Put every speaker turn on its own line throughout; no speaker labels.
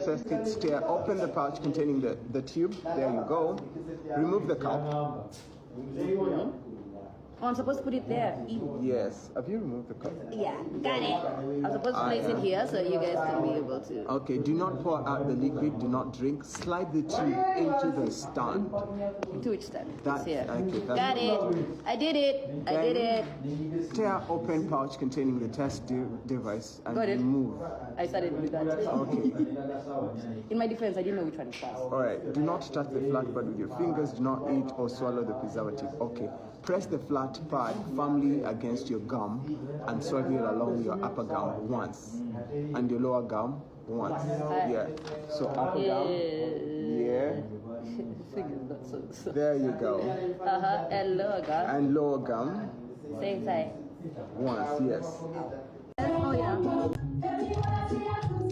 access kit steer, open the pouch containing the tube. There you go. Remove the cap.
Oh, I'm supposed to put it there.
Yes. Have you removed the cup?
Yeah, got it. I'm supposed to place it here so you guys can be able to.
Okay, do not pour out the liquid, do not drink. Slide the tube into the stand.
To which stand?
That,
Here.
okay,
Got it. I did it. I did it.
Tear open pouch containing the test device and
Got it.
remove.
I started with that.
Okay.
In my defense, I didn't know which one is fast.
Alright, do not touch the flat pad with your fingers. Do not eat or swallow the preservative. Okay. Press the flat pad firmly against your gum and swallow it along your upper gum once and your lower gum once. Yeah. So upper gum. Yeah. There you go.
And lower gum.
And lower gum.
Same side.
Once, yes.
Oh yeah.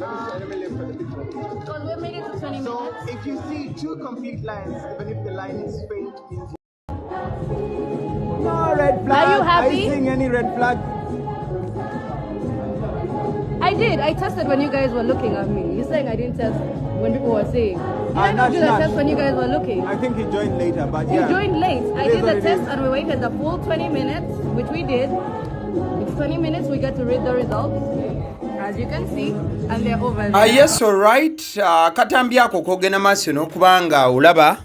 Let me live for the big one.
Because we're making it to 20
So
minutes.
if you see two complete lines, even if the line is faint, means no red flag.
Are you happy?
Are you seeing any red flag?
I did. I tested when you guys were looking at me. You're saying I didn't test when people were saying. I not do the test when you guys were looking.
I think he joined later, but yeah.
You joined late. I did the test and we waited the full 20 minutes, which we did. It's 20 minutes. We get to read the results, as you can see, and they're over there.
Yes, all right. Katambi ako kogena maaso n'okubanga olaba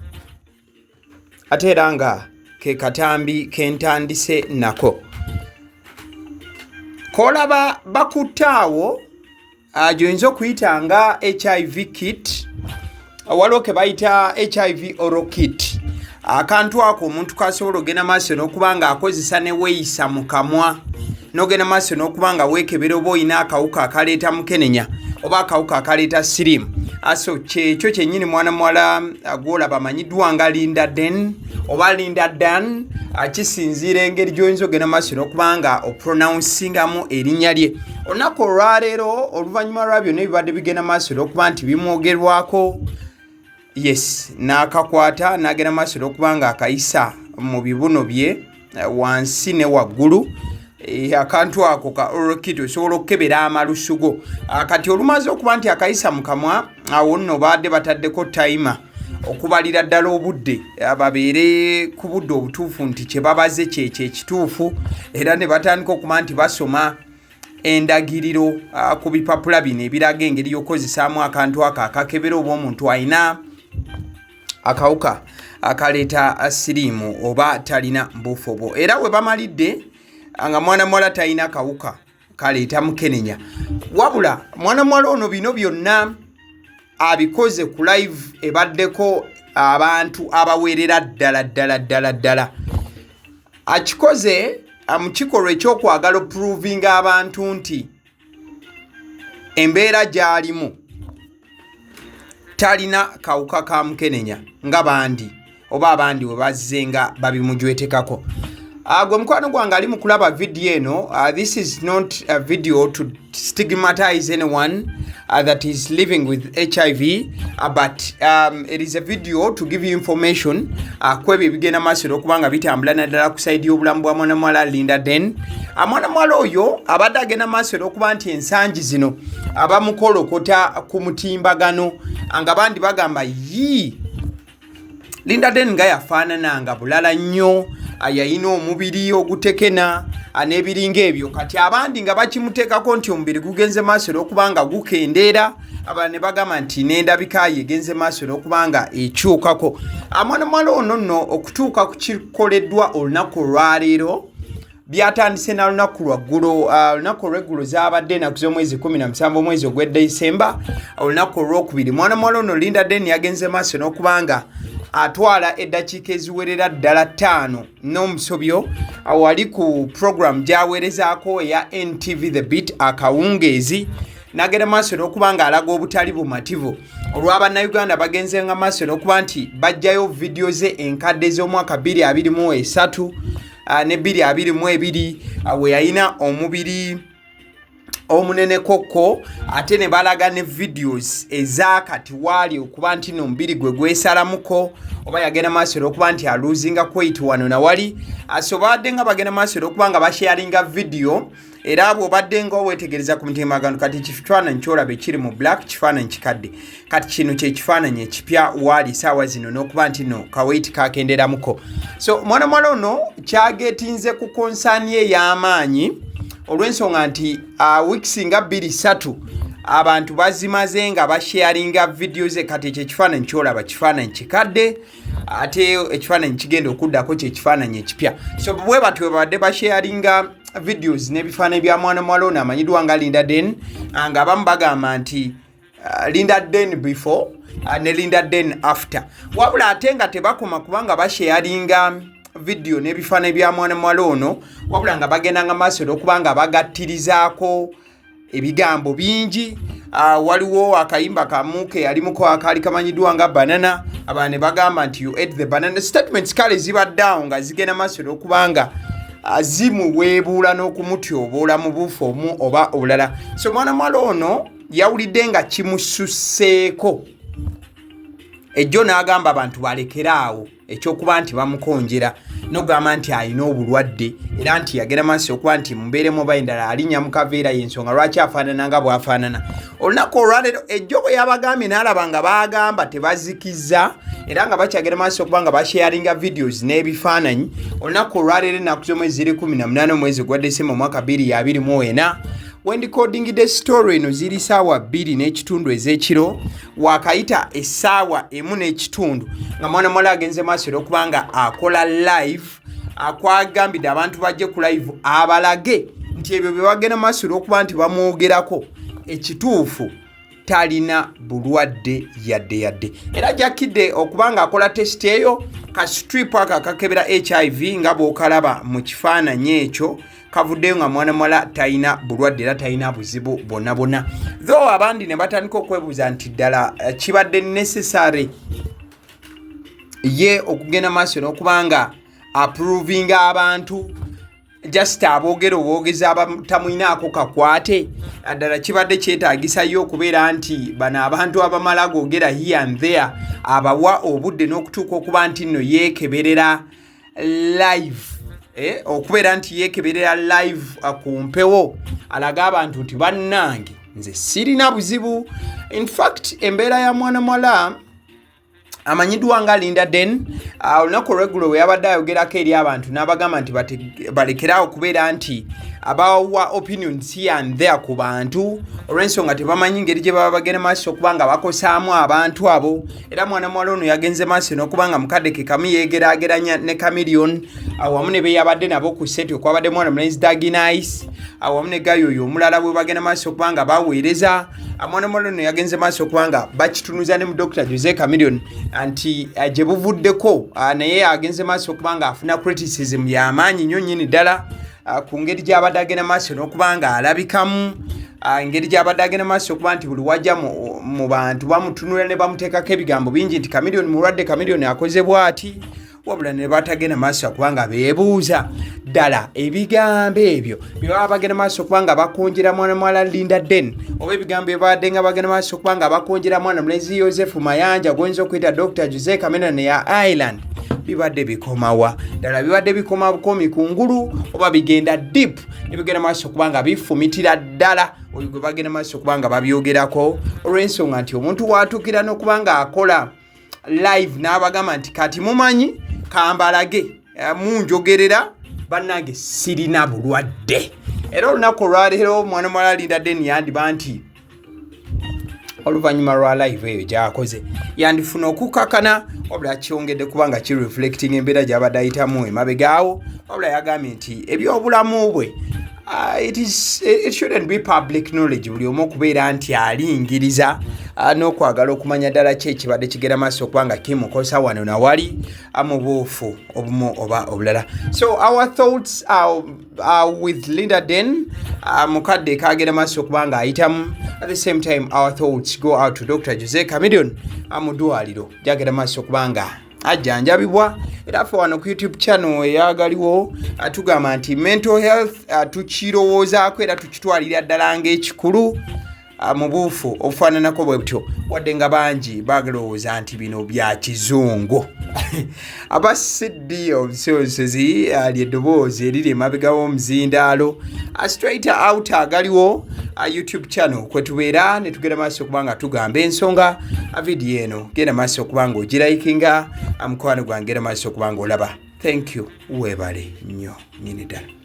ate era nga ke katambi kentandise nako. Kolaba bakuttaawo gy'oyinza okuyita nga HIV kit, waliwo ke bayita HIV oral kit. Akantu ako omuntu kasobola ogenda maaso n'okuba nga akozesa ne weeyisa mu kamwa, n'ogenda maaso n'okuba nga weekebera oba olina akawuka akaleeta mukenenya oba akawuka akaleeta sirimu. Aso kyekyo kyennyini mwana muwala gw'olaba amanyiddwa nga Lynda Ddane oba Lynda Ddane, kisinziira engeri gy'oyinza ogenda maaso n'okuba nga opronouncing-amu erinnya lye. Olunaku olwaleero oluvannyuma lwa byonna ebibadde bigenda maaso n'okuba nti bimwogerwako, yes, n'akakwata n'agenda maaso n'okuba nga akayisa mu bibuno bye wansi ne waggulu. Akantu ako ka oral kit osobola okukebera amalusugo. Kati olumaze okuba nti akayisa mu kamwa, awo nno baadde bataddeko timer okubalira ddala obudde babeere ku budde obutuufu nti kye babaze kyekyo ekituufu, era ne batandika okuba nti basoma endagiriro ku bipapula bino ebiraga engeri y'okozesaamu akantu ako akakebera oba omuntu alina akawuka akaleeta siriimu oba talina mbufobo. Era we bamalidde nga mwana muwala talina kawuka kaleeta mukenenya, wabula mwana muwala ono bino byonna abikoze ku live ebaddeko abantu abawerera ddala. Akikoze mu kikolwa ekyokwagala opprovinga abantu nti embeera gy'alimu talina kawuka ka mukenenya nga bandi oba abandi we bazze nga babimujwetekako. Gwe mukwano gwange ali mu kulaba video eno. This is not a video to stigmatize anyone that is living with HIV, but it is a video to give you information kwebyo ebigenda maaso n'okubanga bitambula naddala ku side y'obulamu bwa mwana muwala Lynda Ddane. Mwana muwala oyo abadde agenda maaso n'okuba nti ensangi zino abamukolokota ku mutimbagano nga bandi bagamba Lynda Ddane nga yafaanananga bulala nnyo, yayina omubiri ogutekena n'ebiringa ebyo. Kati abandi nga bakimuteekako nti omubiri gugenze maaso n'okuba nga gukendeera, abalala ne bagamba nti n'endabika ye egenze maaso n'okuba nga ekyukako. Mwana muwala ono nno okutuuka ku kikoleddwa olunaku olwaleero byatandise na lunaku lwaggulu. Olunaku olw'eggulu zaabadde ennaku z'omwezi 17 omwezi ogw'e December. Olunaku olwokubiri mwana muwala ono Lynda Ddane yagenze maaso n'okuba nga atwala eddakiika eziwerera ddala 5 n'omusobyo awali ku program gy'aweerezaako eya NTV The Beat akawungeezi, n'agenda maaso n'okuba nga alaga obutali bumativu olw'Abannayuganda bagenze nga maaso n'okuba nti bajjayo vidiyo ze enkadde z'omwaka 2023 ne 2022 we yalina omubiri omunene koko, ate ne balaga ne videos ezakati wali okuba nti nomubiri gwe gwesalamuko oba yagenda maaso n'okuba nti aluzinga kweitu wano na wali. Asobadde nga bagenda maaso n'okuba nga basharinga video era bw'obadde ng'oweetegereza ku mutimbagano kati ekifaananyi ky'olaba ekiri mu black kifaananyi kikadde kati kino kye kifaananyi ekipya waali saawa zino n'okuba nti no kaweiti kakenderamuko. So mwana mwala ono kyageetinze ku konsaani ye ey'amaanyi olw'ensonga nti weeks nga 2-3 abantu bazimaze nga basharinga video ze kati ekyo ekifaananyi ky'olaba kifaananyi kikadde ate ekifaananyi kigenda okuddako kye kifaananyi ekipya. So bwe batyo babadde basharinga videos n'ebifaananyi bya mwana mwala ono amanyiddwa nga Lynda Ddane nga abamu bagamba nti Lynda Ddane before ne Lynda Ddane after, wabula ate nga tebakoma kubanga basharinga video n'ebifaananyi bya mwana mwala ono wabula nga bagenda nga maaso okubanga bagattirizaako ebigambo bingi. Waliwo akayimba kamuke yalimuko akali kamanyiddwa nga banana, abantu ne bagamba nti you ate the banana. Statements kale zibaddawo nga zigenda maaso okubanga zimuweebuula n'okumutyoboola mu bufu omu oba obulala. So mwana mwala ono yawulidde nga kimususseeko ejjo n'agamba abantu balekeraawo ekyokuba nti bamukonjera n'ogamba nti alina obulwadde era nti yagenda maaso okuba nti mumbeeremu oba endala alinnya mu kaveera y'ensonga lwaki afaanana nga bw'afaanana. Olunaku olwaleero ejjo bwe yabagambye n'alaba nga baagamba tebazikiza era nga bakyagenda maaso okuba nga basharinga videos n'ebifaananyi. Olunaku olwaleero ennaku z'omwezi 18 omwezi gwa Desemba omwaka 2024 wendicodingidde story eno ziri saawa 2:30 ez'ekiro wakayita essaawa 1:30 nga mwana mwala agenze maaso okubanga akola live akwagambidde abantu bajje ku live abalage nti ebyo bye bagenda maaso okuba nti bamwogerako ekituufu talina bulwadde yadde era jakidde okubanga akola test eyo ka strip aka kakebera HIV nga bw'okalaba mu kifaananyi ekyo kavuddeyo nga mwana mwala talina bulwadde era talina buzibu bonna. Though abandi ne batandika okwebuuza nti ddala kibadde necessary ye okugenda maaso n'okubanga approvinga abantu just aboogera obwogezi abatamwinaako kakwate ddala kibadde kyetaagisa yo okubeera nti bano abantu abamala googera here and there abawa obudde n'okutuuka okuba nti nno yeekeberera live okubeera nti yeekeberera live ku mpewo alaga abantu nti bannange nze sirina buzibu. In fact embeera ya mwana mwala amanyiddwa nga Lynda Ddane olunaku olweggulo bwe yabadde ayogerako eri abantu n'abagamba nti balekerawo okubeera nti abawa opinions here and there ku bantu olw'ensonga tebamanyi ngeri gye baba bagenda maaso okuba nga bakosaamu abantu abo. Era mwana mwala ono yagenze maaso n'okuba nga mukadde ke kamu yeegeraageranya ne Chameleon awamu ne be yabadde nabo ku seti okwabadde mwana mulenzi Daginais awamu ne gayo oyo omulala bwe bagenda maaso okuba nga baweereza. Mwana mwala ono yagenze maaso okuba nga bakitunuza ne mu Dr. Jose Chameleon anti gye buvuddeko naye agenze maaso okuba nga afuna criticism y'amaanyi nnyo nnyini ddala ku ngeri gy'abadde agenda maaso n'okuba nga alabikamu engeri gy'abadde agenda maaso okuba nti buli wajja mu bantu bamutunula ne bamuteekako ebigambo bingi nti Chameleon mulwadde, Chameleon akoze bw'ati, wabula ne batagenda maaso okuba nga beebuuza ddala ebigambo ebyo bye baba bagenda maaso okuba nga bakonjera mwana mwala Lynda Ddane oba ebigambo bye babadde nga bagenda maaso okuba nga bakonjera mwana mulenzi Joseph Mayanja goyinza okuyita Dr. Jose Chameleon ya Island bibadde bikomawa ddala bibadde bikoma bukomi kungulu oba bigenda deep ne bigenda maaso okuba nga bifumitira ddala oyo gwe bagenda maaso okuba nga babyogerako olw'ensonga nti omuntu watuukira n'okuba nga akola live n'abagamba nti kati mumanyi kambalage munjogerera bannange sirina bulwadde. Era olunaku olwaleero mwana mwala Lynda Ddane yandiba nti oluvannyuma lwa live eyo gy'akoze yandifuna okukakana wabula kyongedde kubanga kireflecting embeera gy'abadde ayitamu emabegaawo wabula yagambye nti ebyobulamu bwe it shouldn't be public knowledge buli omu okubeera nti alingiriza n'okwagala okumanya ddala ki ekibadde kigenda maaso okuba nga kimukosa wano nawali mu buufu obumu oba obulala. So our thoughts are with Lynda Ddane mukadde kagenda maaso okuba nga ayitamu. At the same time our thoughts go out to Dr. Jose Chameleon mu ddwaliro gyagenda maaso okuba nga ajjanjabibwa. Era ffe wano ku YouTube channel eyagaliwo tugamba nti mental health tukirowoozaako era tukitwalira ddala ng'ekikulu mu buufu obufaananako bwe butyo wadde nga bangi bagalowooza nti bino bya kizungu aba CD obusoosezi lyeddoboozi eriri emabega w'omuzindaalo straight out agaliwo YouTube channel kwe tubeera ne tugenda maaso okuba nga tugamba ensonga vidiyo eno genda maaso okuba nga ogirayikinga mukwano gwange genda maaso okuba nga olaba. Thank you, weebale nnyo nyini ddala.